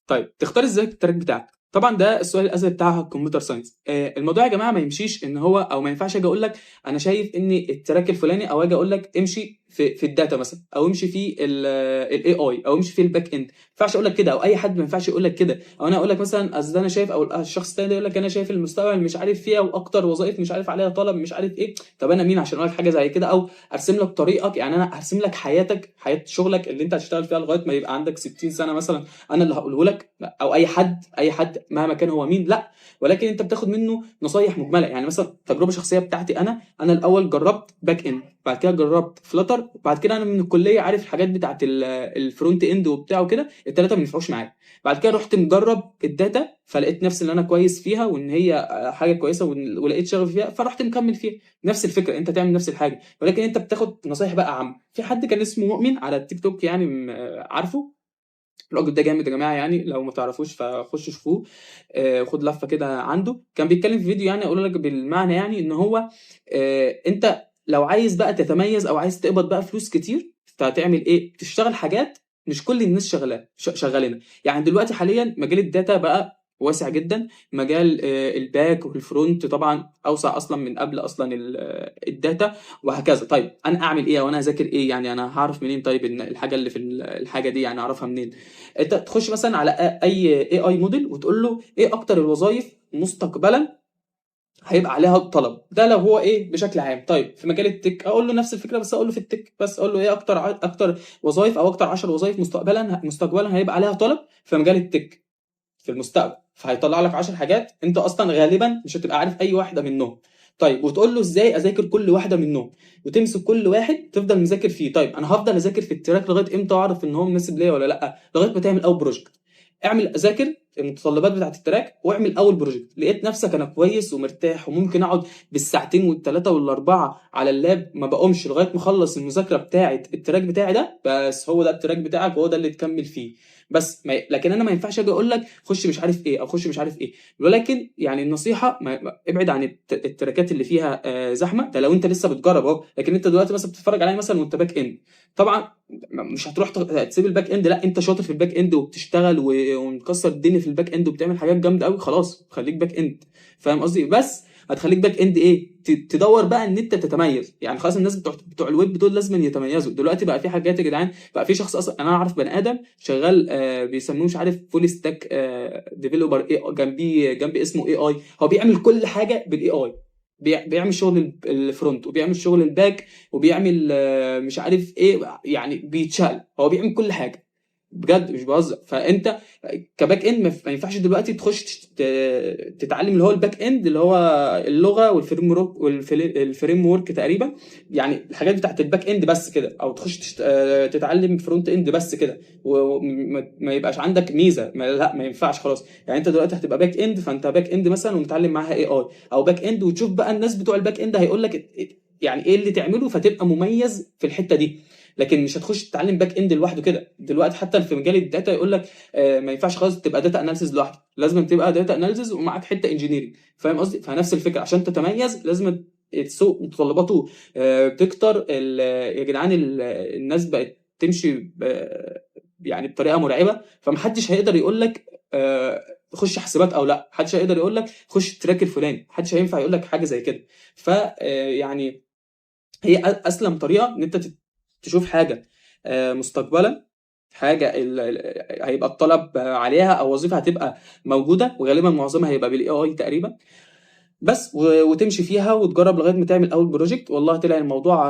طيب تختار ازاي التراك بتاعك؟ طبعا ده السؤال الازلي بتاع الكمبيوتر ساينس. الموضوع يا جماعه ما يمشيش ان هو، او ما ينفعش اجي اقول لك انا شايف ان التراك الفلاني، او اجي اقول لك امشي في الداتا مثلا، او امشي في الاي اي، او امشي في الباك اند. ما ينفعش اقول لك كده، او اي حد ما ينفعش يقول لك كده، او انا اقول لك مثلا اصل انا شايف، او الشخص التاني ده يقول لك انا شايف المستقبل مش عارف فيها، واكتر وظائف مش عارف عليها طلب مش عارف ايه. طب انا مين عشان اقول لك حاجه زي كده، او ارسم لك طريقك؟ يعني انا ارسم لك حياتك، حياه شغلك اللي انت هتشتغل فيها لغايه ما يبقى عندك 60 سنه مثلا، انا اللي هقوله لك؟ او اي حد مهما كان هو مين، لا. ولكن انت بتاخد منه نصايح مجمله. يعني مثلا تجربه شخصيه بتاعتي، انا الاول جربت باك اند، بعد كده جربت فلاتر، بعد كده انا من الكليه عارف الحاجات بتاعت الفرونت اند وبتاع وكده، الثلاثه ما ينفعوش معايا. بعد كده رحت مجرب الداتا، فلقيت نفسي ان انا كويس فيها، وان هي حاجه كويسه، ولقيت شغف فيها، فرحت مكمل فيها. نفس الفكره، انت تعمل نفس الحاجه، ولكن انت بتاخد نصايح بقى عامه. في حد كان اسمه مؤمن على التيك توك، يعني عارفه؟ الراجل ده جامد يا جماعه، يعني لو ما تعرفوش فخشوا شوفوه. خد لفه كده. عنده كان بيتكلم في فيديو، يعني اقول لك بالمعنى، يعني ان هو انت لو عايز بقى تتميز، او عايز تقبض بقى فلوس كتير، فهتعمل ايه؟ تشتغل حاجات مش كل الناس شغالينها. يعني دلوقتي حاليا مجال الداتا بقى واسع جدا. مجال الباك والفرونت طبعا اوسع اصلا من قبل اصلا الداتا، وهكذا. طيب انا اعمل ايه، وانا اذاكر ايه؟ يعني انا هعرف منين طيب ان الحاجه اللي في الحاجه دي يعني اعرفها منين؟ انت تخش مثلا على اي موديل وتقول له ايه اكتر الوظائف مستقبلا هيبقى عليها طلب. ده لو هو ايه بشكل عام. طيب في مجال التك اقول له نفس الفكره، بس اقول له في التك بس، اقول له ايه اكتر وظائف، او اكتر 10 وظائف مستقبلا هيبقى عليها طلب في مجال التك في المستقبل. فهيطلع لك 10 حاجات انت اصلا غالبا مش هتبقى عارف اي واحده منهم. طيب وتقول له ازاي اذاكر كل واحده منهم، وتمسك كل واحد تفضل مذاكر فيه. طيب انا هفضل اذاكر في التراك لغايه امتى واعرف ان هو مناسب ليا ولا لا؟ لغايه ما تعمل اول بروجكت. ذاكر المتطلبات بتاعت التراك، واعمل اول بروجكت. لقيت نفسك انا كويس ومرتاح، وممكن اقعد بالساعتين والثلاثه والاربعه على اللاب ما بقومش لغايه ما اخلص المذاكره بتاعت التراك بتاعي ده، بس هو ده التراك بتاعك، وهو ده اللي تكمل فيه. بس لكن انا ما ينفعش اجي اقول لك خش مش عارف ايه، او خش مش عارف ايه. ولكن يعني النصيحه ابعد عن التراكات اللي فيها زحمه. ده لو انت لسه بتجرب اهو. لكن انت دلوقتي مثلا بتتفرج عليا مثلا وانت باك اند، طبعا مش هتروح تسيب الباك اند. لا، انت شاطر في الباك اند وبتشتغل ومكسر الدنيا في الباك اند وبتعمل حاجات جامده قوي، خلاص خليك باك اند. فاهم قصدي؟ بس هتخليك باك اند ايه؟ تدور بقى ان انت تتميز. يعني خلاص الناس بتوع الويب دول لازم يتميزوا. دلوقتي بقى في حاجات يا جدعان، بقى في شخص اصلا، انا اعرف بني ادم شغال بيسموه مش عارف فول ستاك ديفيلوبر، جنبي اسمه اي. هو بيعمل كل حاجه بالاي اي. بيعمل شغل الفرونت، وبيعمل شغل الباك، وبيعمل مش عارف ايه، يعني بيتشال. هو بيعمل كل حاجه بجد، مش بهزر. فانت كباك اند ما ينفعش دلوقتي تخش تتعلم اللي هو الباك اند، اللي هو اللغه والفريم ورك تقريبا، يعني الحاجات بتاعت الباك اند بس كده، او تخش تتعلم فرونت اند بس كده، وما يبقاش عندك ميزه. لا، ما ينفعش خلاص. يعني انت دلوقتي هتبقى باك اند، فانت باك اند مثلا ومتعلم معاها اي اي، او باك اند، وتشوف بقى الناس بتوع الباك اند هيقول لك يعني ايه اللي تعمله فتبقى مميز في الحته دي. لكن مش هتخش تتعلم باك اند لوحده كده. دلوقتي حتى في مجال الداتا يقول لك ما ينفعش خالص تبقى داتا اناليسيز لوحده، لازم تبقى داتا اناليسيز ومعاك حته انجينيرنج. فاهم قصدي؟ فنفس الفكره، عشان تتميز لازم السوق متطلباته تكتر. يا جدعان الناس بقت تمشي يعني بطريقه مرعبه. فمحدش هيقدر يقول لك خش حسابات او لا، محدش هيقدر يقول لك خش التراك الفلاني، محدش هينفع يقول لك حاجه زي كده. ف يعني هي اسلم طريقه ان انت تشوف حاجه مستقبلا، حاجه هيبقى الطلب عليها، او وظيفه هتبقى موجوده، وغالبا معظمها هيبقى بالاي اي تقريبا. بس وتمشي فيها وتجرب لغايه ما تعمل اول بروجكت. والله طلع الموضوع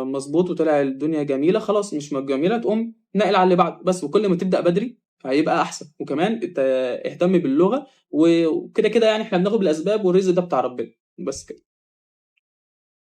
مظبوط، وطلع الدنيا جميله، خلاص مش جميله تقوم ناقل على اللي بعده بس. وكل ما تبدا بدري هيبقى احسن. وكمان انت اهتم باللغه، وكده كده يعني احنا بناخد بالاسباب، والرزق ده بتاع ربنا. بس كده.